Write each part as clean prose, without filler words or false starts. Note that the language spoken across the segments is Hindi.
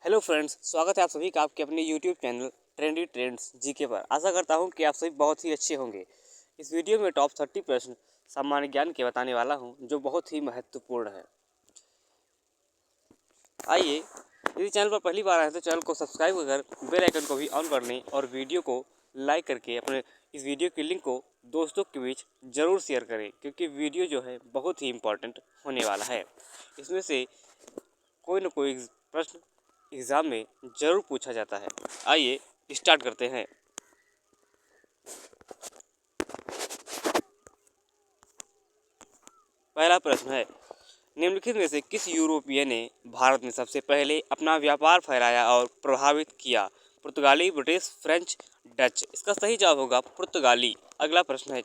हेलो फ्रेंड्स, स्वागत है आप सभी का आपके अपने YouTube channel trendy trends GK पर। आशा करता हूं कि आप सभी बहुत ही अच्छे होंगे। इस वीडियो में टॉप 30 प्रश्न सामान्य ज्ञान के बताने वाला हूं जो बहुत ही महत्वपूर्ण है। आइए, यदि चैनल पर पहली बार आए तो चैनल को सब्सक्राइब कर बेल आइकन को भी ऑन कर लें और वीडियो को लाइक करके अपने इस वीडियो की लिंक को दोस्तों के बीच ज़रूर शेयर करें, क्योंकि वीडियो जो है बहुत ही इम्पोर्टेंट होने वाला है। इसमें से कोई ना कोई प्रश्न एग्ज़ाम में ज़रूर पूछा जाता है। आइए स्टार्ट करते हैं। पहला प्रश्न है, निम्नलिखित में से किस यूरोपीय ने भारत में सबसे पहले अपना व्यापार फैलाया और प्रभावित किया? पुर्तगाली, ब्रिटिश, फ्रेंच, डच। इसका सही जवाब होगा पुर्तगाली। अगला प्रश्न है,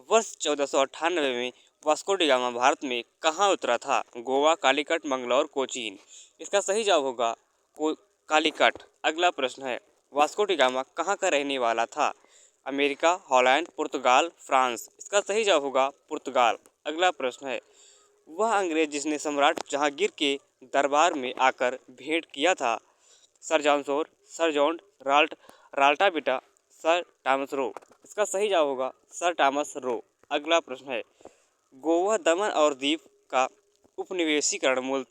वर्ष 1498 में वास्को डी गामा भारत में कहाँ उतरा था? गोवा, कालीकट, मंगलौर, कोचीन। इसका सही जवाब होगा कालीकट। अगला प्रश्न है, वास्को डी गामा कहाँ का रहने वाला था? अमेरिका, हॉलैंड, पुर्तगाल, फ्रांस। इसका सही जवाब होगा पुर्तगाल। अगला प्रश्न है, वह अंग्रेज जिसने सम्राट जहांगीर के दरबार में आकर भेंट किया था? Sir John Shore, sir John राल्टा बिटा, सर टॉमस रो। इसका सही जवाब होगा सर टॉमस रो। अगला प्रश्न है, गोवा, दमन और दीव का उपनिवेशीकरण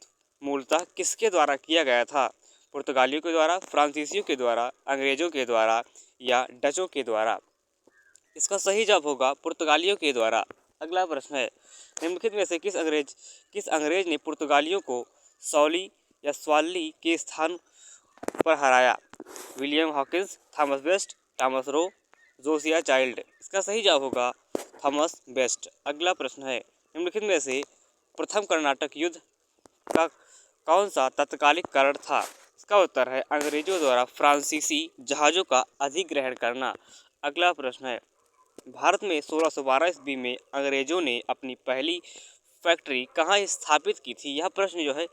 मूलतः किसके द्वारा किया गया था? पुर्तगालियों के द्वारा, फ्रांसीसियों के द्वारा, अंग्रेजों के द्वारा या डचों के द्वारा? इसका सही जवाब होगा पुर्तगालियों के द्वारा। अगला प्रश्न है, निम्नलिखित में से किस अंग्रेज ने पुर्तगालियों को सौली या स्वाली के स्थान पर हराया? William Hawkins, Thomas Best, Thomas Roe, Josiah Child. इसका सही जवाब होगा थॉमस बेस्ट। अगला प्रश्न है, निम्नलिखित में से प्रथम कर्नाटक युद्ध का कौन सा तत्कालिक कारण था? इसका उत्तर है अंग्रेजों द्वारा फ्रांसीसी जहाज़ों का अधिग्रहण करना। अगला प्रश्न है, भारत में 1612 ईस्वी में अंग्रेजों ने अपनी पहली फैक्ट्री कहाँ स्थापित की थी? यह प्रश्न जो है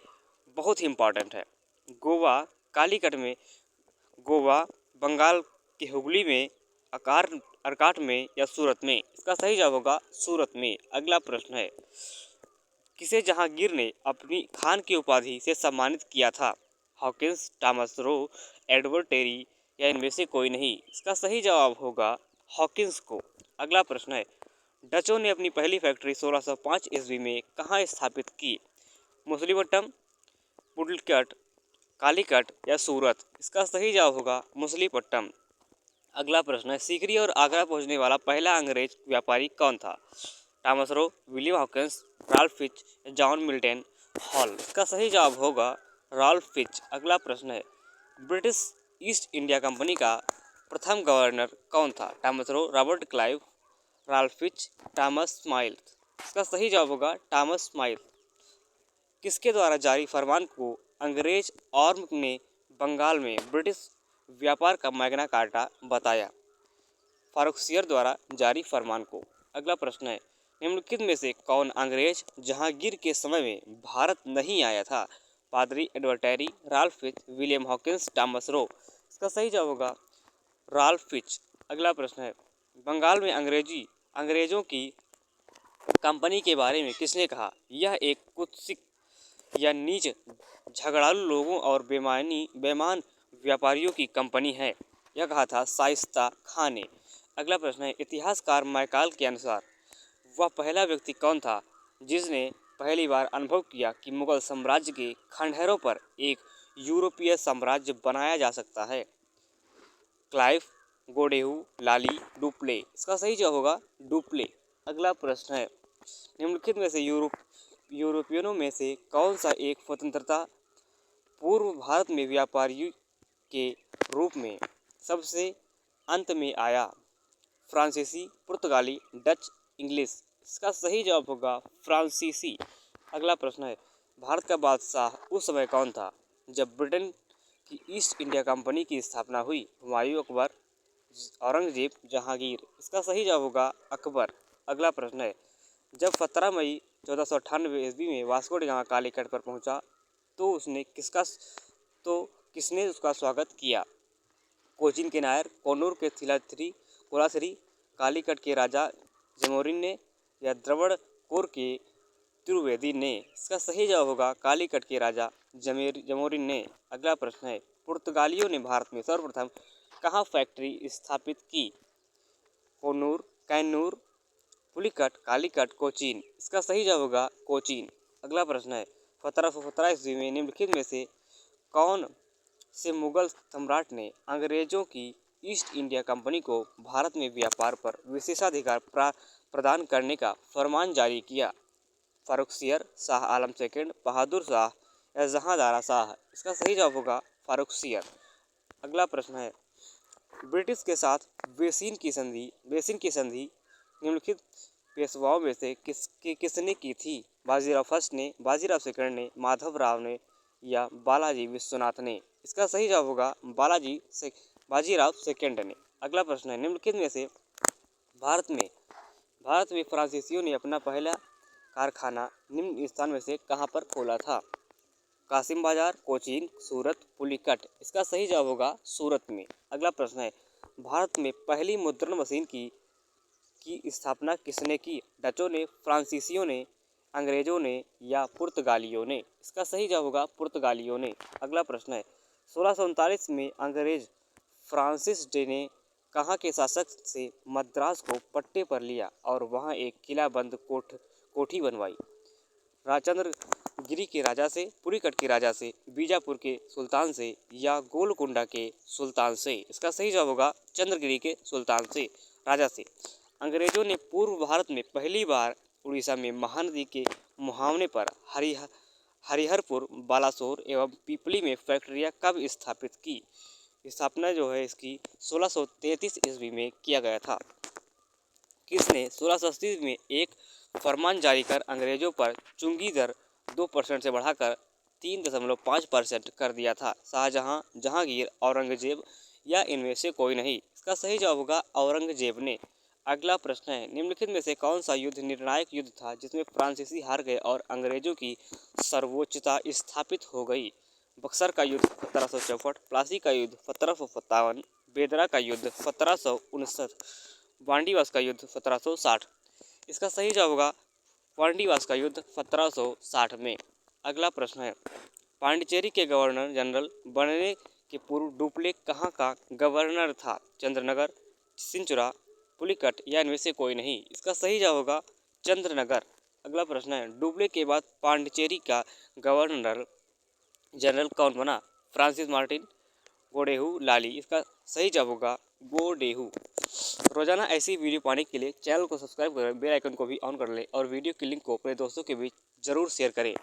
बहुत ही इम्पोर्टेंट है। गोवा, कालीकट में, गोवा, बंगाल के हुगली में, अरकाट में या सूरत में? इसका सही जवाब होगा सूरत में। अगला प्रश्न है, किसे जहांगीर ने अपनी खान की उपाधि से सम्मानित किया था? Hawkins, Thomas Roe, Edward Terry या इनमें से कोई नहीं? इसका सही जवाब होगा हॉकिंस को। अगला प्रश्न है, डचों ने अपनी पहली फैक्ट्री 1605 ईस्वी में कहाँ स्थापित की? मुसलीपट्टम, पुडलकट, कालीकट या सूरत? इसका सही जवाब होगा मुसलीपट्टम। अगला प्रश्न है, सीकरी और आगरा पहुंचने वाला पहला अंग्रेज व्यापारी कौन था? Thomas Roe, William Hawkins, Ralph Fitch, John Milton hall? इसका सही जवाब होगा राल्फ फिच। अगला प्रश्न है, ब्रिटिश ईस्ट इंडिया कंपनी का प्रथम गवर्नर कौन था? Thomas Roe, Robert Clive, Ralph Fitch, Thomas smile? इसका सही जवाब होगा टॉमस स्माइल। किसके द्वारा जारी फरमान को अंग्रेज और ने बंगाल में ब्रिटिश व्यापार का मैग्ना कार्टा बताया? फारुखसियर द्वारा जारी फरमान को। अगला प्रश्न है, निम्नलिखित में से कौन अंग्रेज जहांगीर के समय में भारत नहीं आया था? पादरी, Edward Terry, Ralph Fitch, William Hawkins, Thomas Roe? इसका सही जवाब होगा राल्फ फिच। अगला प्रश्न है, बंगाल में अंग्रेजों की कंपनी के बारे में किसने कहा? यह एक कुत्सित या नीच, झगड़ालू लोगों और बेमान व्यापारियों की कंपनी है। यह कहा था शाइस्ता खान ने। अगला प्रश्न है, इतिहासकार मैकाल के अनुसार वह पहला व्यक्ति कौन था जिसने पहली बार अनुभव किया कि मुगल साम्राज्य के खंडहरों पर एक यूरोपीय साम्राज्य बनाया जा सकता है? क्लाइव, गोडेहू, लाली, डुप्ले? इसका सही जवाब होगा डुप्ले। अगला प्रश्न है, निम्नलिखित में से यूरोपियनों में से कौन सा एक स्वतंत्रता पूर्व भारत में व्यापारी के रूप में सबसे अंत में आया? फ्रांसीसी, पुर्तगाली, डच, इंग्लिश? इसका सही जवाब होगा फ्रांसीसी। अगला प्रश्न है, भारत का बादशाह उस समय कौन था जब ब्रिटेन की ईस्ट इंडिया कंपनी की स्थापना हुई? हुमायूं, अकबर, औरंगजेब, जहांगीर? इसका सही जवाब होगा अकबर। अगला प्रश्न है, जब 17 मई 1498 ईस्वी में वास्को डी गामा कालीकट पर पहुंचा तो किसने उसका स्वागत किया? कोचीन के नायर, कोनूर के कोलाथिरी, कालीकट के राजा जमोरिन ने या द्रविड़ कोर के त्रिवेदी ने। इसका सही जवाब होगा कालीकट के राजा जमोरिन ने। अगला प्रश्न है, पुर्तगालियों ने भारत में सर्वप्रथम कहाँ फैक्ट्री स्थापित की? कोनूर, कैन्नूर, पुलिकट, कालीकट, कोचीन। इसका सही जवाब होगा कोचीन। अगला प्रश्न है, 1717 ईस्वी में निम्नलिखित में से कौन से मुगल सम्राट ने अंग्रेजों की ईस्ट इंडिया कंपनी को भारत में व्यापार पर विशेषाधिकार प्रदान करने का फरमान जारी किया? फारुखसियर, शाह आलम सेकंड, बहादुर शाह या जहांदारा शाह? इसका सही जवाब होगा फारुखसियर। अगला प्रश्न है, ब्रिटिश के साथ बेसिन की संधि निम्नलिखित पेशवाओं में से किसने की थी? बाजीराव फर्स्ट ने, बाजीराव सेकंड ने, माधवराव ने या बालाजी विश्वनाथ ने? इसका सही जवाब होगा बाजीराव सेकंड ने। अगला प्रश्न है, निम्नलिखित में से भारत में फ्रांसीसियों ने अपना पहला कारखाना निम्न स्थान में से कहाँ पर खोला था? कासिम बाजार, कोचीन, सूरत, पुलिकट? इसका सही जवाब होगा सूरत में। अगला प्रश्न है, भारत में पहली मुद्रण मशीन की स्थापना किसने की? डचों ने, फ्रांसीसियों ने, अंग्रेजों ने या पुर्तगालियों ने? इसका सही जवाब होगा पुर्तगालियों ने। अगला प्रश्न है, 1639 में अंग्रेज फ्रांसिस डे ने कहाँ के शासक से मद्रास को पट्टे पर लिया और वहाँ एक किलाबंद कोठी बनवाई? राजचंद्रगिरी के राजा से, पुलिकट के राजा से, बीजापुर के सुल्तान से या गोलकुंडा के सुल्तान से? इसका सही जवाब होगा चंद्रगिरी के सुल्तान से, राजा से। अंग्रेजों ने पूर्व भारत में पहली बार उड़ीसा में महानदी के मुहावने पर हरिहरपुर, बालासोर एवं पीपली में फैक्ट्रियां कब स्थापित की? स्थापना जो है इसकी 1633 ईस्वी में किया गया था। किसने 1680 में एक फरमान जारी कर अंग्रेजों पर चुंगी दर 2% से बढ़ाकर 3.5% कर दिया था? शाहजहां, जहांगीर, औरंगजेब या इनमें से कोई नहीं? इसका सही जवाब होगा औरंगजेब ने। अगला प्रश्न है, निम्नलिखित में से कौन सा युद्ध निर्णायक युद्ध था जिसमें फ्रांसीसी हार गए और अंग्रेजों की सर्वोच्चता स्थापित हो गई? बक्सर का युद्ध 1764, प्लासी का युद्ध 1757, बेदरा का युद्ध 1759, वांडीवास का युद्ध 1760? इसका सही जवाब होगा वांडीवास का युद्ध 1760 में। अगला प्रश्न है, पांडिचेरी के गवर्नर जनरल बनने के पूर्व डुप्ले कहाँ का गवर्नर था? चंद्रनगर, सिंचुरा, पुलिकट या इनमें से कोई नहीं? इसका सही जवाब होगा चंद्रनगर। अगला प्रश्न है, डुप्ले के बाद पांडिचेरी का गवर्नर जनरल कौन बना? फ्रांसिस मार्टिन, गोडेहू, लाली? इसका सही जवाब होगा गोडेहू। रोजाना ऐसी वीडियो पाने के लिए चैनल को सब्सक्राइब करें, बेल आइकन को भी ऑन कर लें और वीडियो की लिंक को अपने दोस्तों के बीच जरूर शेयर करें।